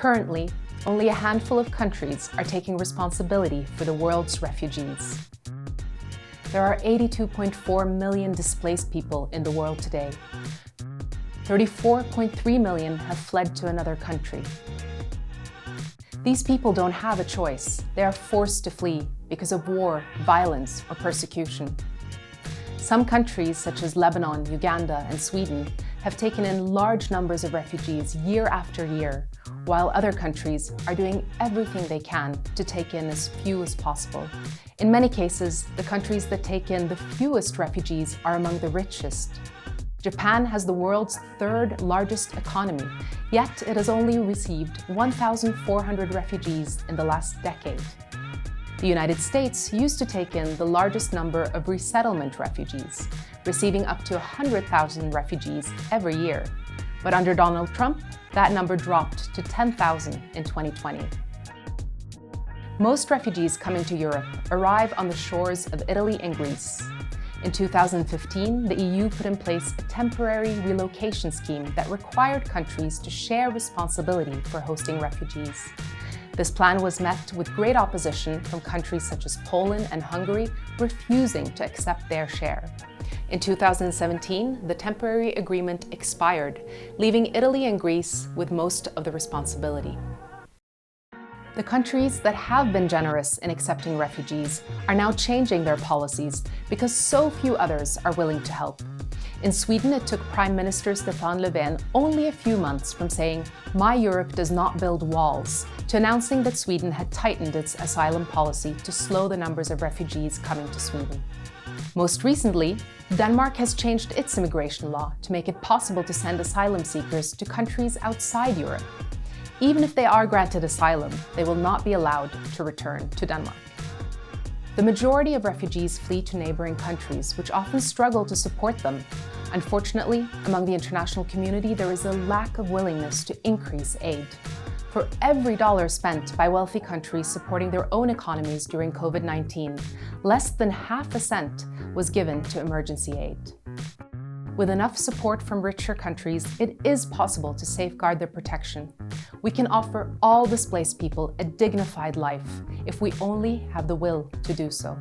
Currently, only a handful of countries are taking responsibility for the world's refugees. There are 82.4 million displaced people in the world today. 34.3 million have fled to another country. These people don't have a choice. They are forced to flee because of war, violence, or persecution. Some countries, such as Lebanon, Uganda, and Sweden, have taken in large numbers of refugees year after year, while other countries are doing everything they can to take in as few as possible. In many cases, the countries that take in the fewest refugees are among the richest. Japan has the world's third largest economy, yet it has only received 1,400 refugees in the last decade. The United States used to take in the largest number of resettlement refugees, receiving up to 100,000 refugees every year. But under Donald Trump, that number dropped to 10,000 in 2020. Most refugees coming to Europe arrive on the shores of Italy and Greece. In 2015, the EU put in place a temporary relocation scheme that required countries to share responsibility for hosting refugees. This plan was met with great opposition from countries such as Poland and Hungary, refusing to accept their share. In 2017, the temporary agreement expired, leaving Italy and Greece with most of the responsibility. The countries that have been generous in accepting refugees are now changing their policies because so few others are willing to help. In Sweden, it took Prime Minister Stefan Löfven only a few months from saying, "My Europe does not build walls," to announcing that Sweden had tightened its asylum policy to slow the numbers of refugees coming to Sweden. Most recently, Denmark has changed its immigration law to make it possible to send asylum seekers to countries outside Europe. Even if they are granted asylum, they will not be allowed to return to Denmark. The majority of refugees flee to neighboring countries, which often struggle to support them. Unfortunately, among the international community, there is a lack of willingness to increase aid. For every dollar spent by wealthy countries supporting their own economies during COVID-19, less than half a cent was given to emergency aid. With enough support from richer countries, it is possible to safeguard their protection. We can offer all displaced people a dignified life if we only have the will to do so.